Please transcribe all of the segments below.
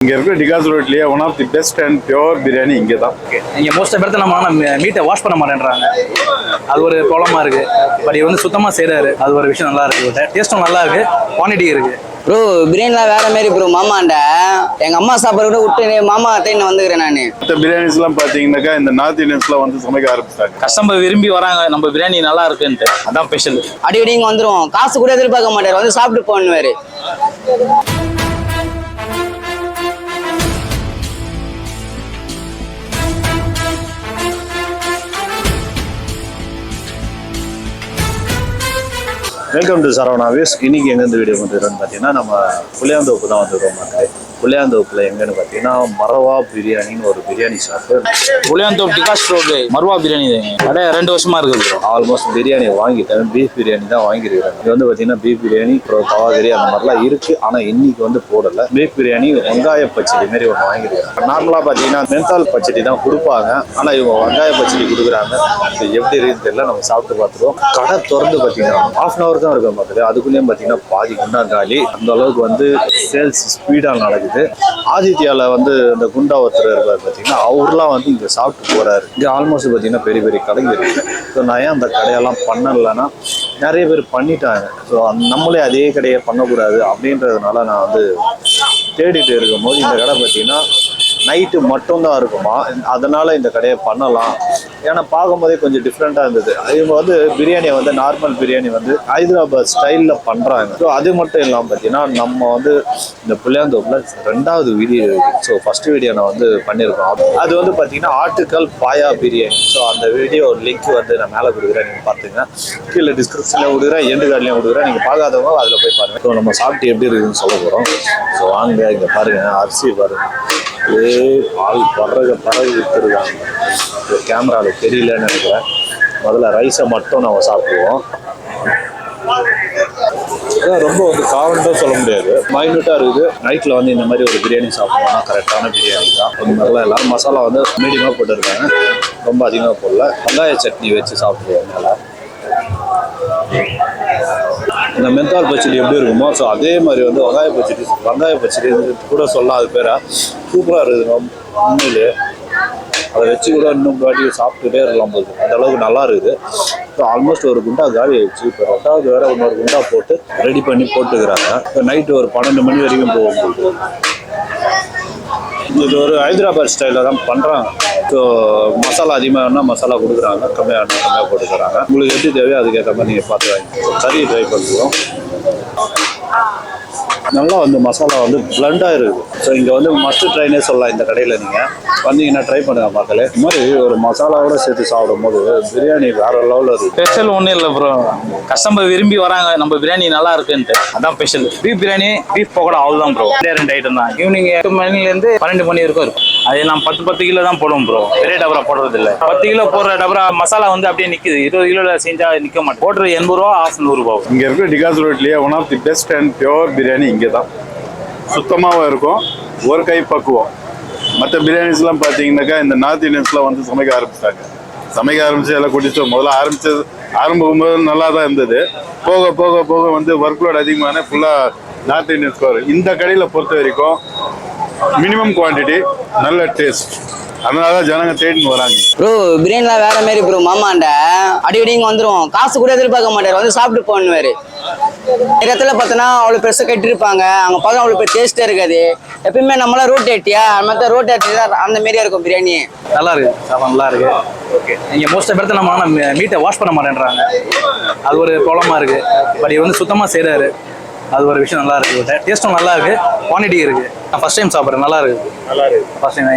இங்கே இருக்கிற டிகாஸ் ரோட்லேயே one of the best and pure biryani இங்கே தான். இங்கே மோஸ்ட் பேர்த்து நம்ம மீட்டை வாஷ் பண்ண மாட்டேன்றாங்க. அது ஒரு ப்ராப்ளமாக இருக்குது. பட் இது வந்து சுத்தமாக செய்கிறாரு. அது ஒரு விஷயம் நல்லா இருக்குது. டேஸ்ட்டும் நல்லா இருக்குது, குவான்டிட்டி இருக்குது. ப்ரோ பிரியாணிலாம் வேற மாதிரி ப்ரோ. மாமாண்ட எங்கள் அம்மா சாப்பாடு கூட விட்டு மாமா அத்தைன்னு வந்துக்கிறேன் நான். மற்ற பிரியாணிஸ்லாம் பார்த்தீங்கன்னாக்கா இந்த நார்த் இந்தியன்ஸ்லாம் வந்து சமைக்க ஆரம்பிச்சிட்டாங்க. கஸ்டமர் விரும்பி வராங்க, நம்ம பிரியாணி நல்லா இருக்குன்ட்டு. அதான் ஸ்பெஷல். அடிக்கடி இங்கே வந்துடும், காசு கூட எதிர்பார்க்க மாட்டார், வந்து சாப்பிட்டு போன்னுவாரு. Welcome to சரவணாவிஸ். இன்னைக்கு எங்கேருந்து வீடியோ வந்துடுறோன்னு பார்த்தீங்கன்னா நம்ம புளியாந்தோப்பு தான் வந்துடுறோம் மக்களே. புளியாந்தோப்பில் எங்கன்னு பார்த்தீங்கன்னா மரவா பிரியாணின்னு ஒரு பிரியாணி ஷாப்பு. புளியாந்தோப்பு டிகாஸ் ரோடு மரவா பிரியாணி கடை 2 வருஷமா இருக்குது. ஆல்மோஸ்ட் பிரியாணி வாங்கிட்டேன். பீஃப் பிரியாணி தான் வாங்கியிருக்கிறேன். இது வந்து பார்த்தீங்கன்னா பீஃப் பிரியாணி அப்புறம் தவாகிரி அந்த மாதிரிலாம் இருக்குது. ஆனால் இன்னைக்கு வந்து போடலை. பீஃப் பிரியாணி வெங்காய பச்சடி மாரி ஒன்று வாங்கியிருக்கிறேன். நார்மலாக பார்த்தீங்கன்னா மென்தால் பச்சடி தான் கொடுப்பாங்க. ஆனால் இவங்க வெங்காய பச்சடி கொடுக்குறாங்க. எப்படி இருக்குன்னு தெரியல, நம்ம சாப்பிட்டு பார்த்துருவோம். கடை திறந்து பார்த்தீங்கன்னா 1/2 hour தான் இருக்கும் பார்க்குது. அதுக்குள்ளேயும் பார்த்தீங்கன்னா பாதி குண்டா காலி. அந்த அளவுக்கு வந்து சேல்ஸ் ஸ்பீடாக நடக்குது. ஆதித்யாவில் வந்து இந்த குண்டா ஒருத்தர் இருப்பார் பார்த்தீங்கன்னா, அவர்லாம் வந்து இங்கே சாப்பிட்டு போகிறாரு. இங்கே ஆல்மோஸ்ட் பார்த்தீங்கன்னா பெரிய பெரிய கடைங்க இருக்குது. ஸோ நான் ஏன் அந்த கடையெல்லாம் பண்ணலைன்னா நிறைய பேர் பண்ணிட்டாங்க. ஸோ நம்மளே அதே கடையை பண்ணக்கூடாது அப்படின்றதுனால நான் வந்து தேடிட்டு இருக்கும்போது இந்த கடை பார்த்தீங்கன்னா நைட்டு மட்டும்தான் இருக்குமா. அதனால் இந்த கடையை பண்ணலாம். ஏன்னா பார்க்கும்போதே கொஞ்சம் டிஃப்ரெண்ட்டாக இருந்தது. இவங்க வந்து பிரியாணியை வந்து நார்மல் பிரியாணி வந்து ஹைதராபாத் ஸ்டைலில் பண்ணுறாங்க. ஸோ அது மட்டும் இல்லாமல் பார்த்தீங்கன்னா நம்ம வந்து இந்த புளியாந்தோப்பில் 2வது வீடியோ இருக்குது. ஸோ ஃபஸ்ட்டு வீடியோ நான் வந்து பண்ணியிருக்கோம். அது வந்து பார்த்தீங்கன்னா ஆட்டுக்கல் பாயா பிரியாணி. ஸோ அந்த வீடியோ லிங்க் வந்து நான் மேலே கொடுக்குறேன், நீங்கள் பார்த்துங்க. கீழே டிஸ்கிரிப்ஷனில் கொடுக்குறேன், எண்டு கார்ட்லேயும் கொடுக்குறேன். நீங்கள் பார்க்காதவங்க அதில் போய் பாருங்கள். ஸோ நம்ம சாப்பிட்டு எப்படி இருக்குதுன்னு சொல்ல போகிறோம். ஸோ வாங்க இங்கே பாருங்கள், அரிசி பாருங்கள், பால் பறகு விற்றுருக்காங்க. கேமராவில் தெரியலன்னு நினைக்கிறேன். முதல்ல ரைஸை மட்டும் நம்ம சாப்பிடுவோம். ரொம்ப வந்து காரண்ட்டும் சொல்ல முடியாது, மைன்யூட்டாக இருக்குது. நைட்டில் வந்து இந்த மாதிரி ஒரு பிரியாணி சாப்பிட்டோம்னா கரெக்டான பிரியாணி தான். அந்த மாதிரிலாம் எல்லாம் மசாலா வந்து மீடியமாக போட்டுருக்காங்க, ரொம்ப அதிகமாக போடல. வெங்காய சட்னி வச்சு சாப்பிடுவோம். மேலே இந்த மென்தால் பச்சடி எப்படி இருக்குமோ ஸோ அதே மாதிரி வந்து வெங்காய பச்சடி கூட சொல்லலாம். அது பேரா சூப்பராக இருக்குது. உண்மையிலே அதை வச்சு கூட இன்னும் பாட்டி சாப்பிட்டுட்டே இருக்கலாம் போது, அந்த அளவுக்கு நல்லா இருக்குது. ஸோ ஆல்மோஸ்ட் ஒரு குண்டா காலி ஆயிடுச்சு. இப்போ 2வது வேற இன்னொரு குண்டா போட்டு ரெடி பண்ணி போட்டுக்கிறாங்க. இப்போ நைட்டு ஒரு 12 மணி வரைக்கும் போகும்போது இது ஒரு ஹைதராபாத் ஸ்டைலில் தான் பண்ணுறாங்க. ஸோ மசாலா அதிகமாக வேணால் மசாலா கொடுக்குறாங்க, கம்மியாக வேணால் கம்மியாக போட்டுக்கிறாங்க. உங்களுக்கு எப்படி தேவையோ அதுக்கேற்ற மாதிரி நீங்கள் பார்த்து வாங்கிக்கோங்க. கறி ட்ரை பண்ணுவோம். நல்லா வந்து மசாலா வந்து பிளண்டாக இருக்குது. ஸோ இங்கே வந்து மஸ்ட் ட்ரைனே சொல்லலாம். இந்த கடையில் நீங்கள் வந்தீங்கன்னா ட்ரை பண்ணுங்கள் மக்களே. இது மாதிரி ஒரு மசாலாவோட சேர்த்து சாப்பிடும் போது பிரியாணி வேற லெவலில் இருக்குது. ஸ்பெஷல் ஒன்றும் இல்லை ப்ரோ. கஸ்டமர் விரும்பி வராங்க, நம்ம பிரியாணி நல்லா இருக்குன்ட்டு. அதான் special. Beef biryani, beef pakoda அவ்வளோதான் ப்ரோ. 2 ஐட்டம் தான். ஈவினிங் 8 மணிலேருந்து 12 மணி வரைக்கும் இருக்கும். அது நான் 10 கிலோ தான் போடுவோம் ப்ரோ. பெரிய டபரா போடுறது இல்லை. 10 கிலோ போடுற டபரா மசாலா வந்து அப்படியே நிற்குது. 20 கிலோ செஞ்சால் நிற்க மாட்டேன். போடுறது 80 ரூபா, ஆஃப் 100 ரூபா. இங்கே இருக்கிற டிகாஸ் ரோட்லேயே one of the best and pure biryani இங்கே தான். சுத்தமாகவும் இருக்கும், ஒரு கை பக்குவம். மற்ற பிரியாணிஸ்லாம் பார்த்தீங்கன்னாக்கா இந்த நார்த் இந்தியன்ஸ்லாம் வந்து சமைக்க ஆரம்பிச்சு எல்லாம் குடிச்சோம். முதல்ல ஆரம்பிக்கும்போது நல்லா தான் இருந்தது. போக போக போக வந்து ஒர்க் லோட் அதிகமான ஃபுல்லாக நார்த் இந்தியன்ஸ் வரும். இந்த கடையில் பொறுத்த வரைக்கும் மினிமம் குவான்டிட்டி, நல்ல டேஸ்ட். அதனால தான் ஜனங்க தேடின்னு வராங்க. ப்ரோ பிரியாணிலாம் வேற மாதிரி ப்ரோ. மாமாண்ட அடிக்கடி இங்கே வந்துடும், காசு கூட எதிர்பார்க்க மாட்டார், வந்து சாப்பிட்டு போன்னுவாரு. நிறைய இடத்துல பார்த்தோன்னா அவ்வளோ பெருசாக கட்டிருப்பாங்க. அங்கே பார்த்தா அவ்வளோ பெரிய டேஸ்ட்டே இருக்காது. எப்பயுமே நம்மளாம் ரோட் ஏட்டியா, மற்ற ரோட் ஏட்டி தான் அந்த மாரியா இருக்கும் பிரியாணி. நல்லா இருக்கு, நல்லா இருக்கு. ஓகே, இங்கே மோஸ்ட் பேர்த்து நம்ம மீட்டை வாஷ் பண்ண மாட்டேன்றாங்க. அது ஒரு ப்ராப்ளமாக இருக்குது. பட் இது வந்து சுத்தமாக செய்கிறாரு. அது ஒரு விஷயம் நல்லா இருக்குது. டேஸ்ட்டும் நல்லா இருக்குது, குவான்டிட்டி இருக்குது. நான் ஃபஸ்ட் டைம் சாப்பிட்றேன், நல்லா இருக்குது. ஃபஸ்ட் டைம்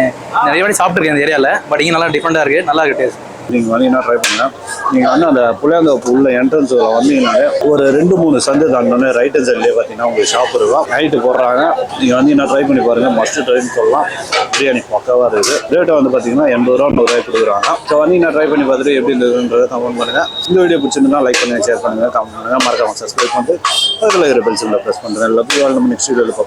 நிறைய வாட்டி சாப்பிட்ருக்கேன் இந்த ஏரியாவில். பட் இங்கே நல்லா டிஃப்ரெண்ட்டாக இருக்குது, நல்லா இருக்குது டேஸ்ட். நீங்கள் வந்தீங்கன்னா ட்ரை பண்ணுங்கள். நீங்கள் வந்து அந்த புளியாந்தோப்பு உள்ள என்ட்ரன்ஸ் வந்தீங்கன்னாலே ஒரு 2-3 சந்து தாண்டோன்னே ரைட் ஹேண்ட் சைட்லேயே பார்த்தீங்கன்னா உங்களுக்கு ஷாப் இருக்கும். நைட்டு போடுறாங்க. நீங்கள் வந்தீங்கன்னா ட்ரை பண்ணி பாருங்கள். மஸ்ட் ட்ரைன்னு சொல்லலாம். பிரியாணி பக்காவாக இருக்குது. ரேட்டை வந்து பார்த்தீங்கன்னா 80 ரூபா 100 ரூபாய் கொடுக்குறாங்க. ஸோ வந்தீங்கன்னா ட்ரை பண்ணி பார்த்துட்டு எப்படி இருந்ததுன்றதை கமெண்ட் பண்ணுங்கள். இந்த வீடியோ பிடிச்சிருந்தா லைக் பண்ணுங்கள், ஷேர் பண்ணுங்கள், கமெண்ட் பண்ணுங்கள், மறக்காம சப்ஸ்கிரைப் பண்ணிட்டு அதில் இருக்கிற பெல் சிம்பிளை ப்ரெஸ் பண்ணுறேன். இல்லை நம்ம நெக்ஸ்ட் வீடியோவில்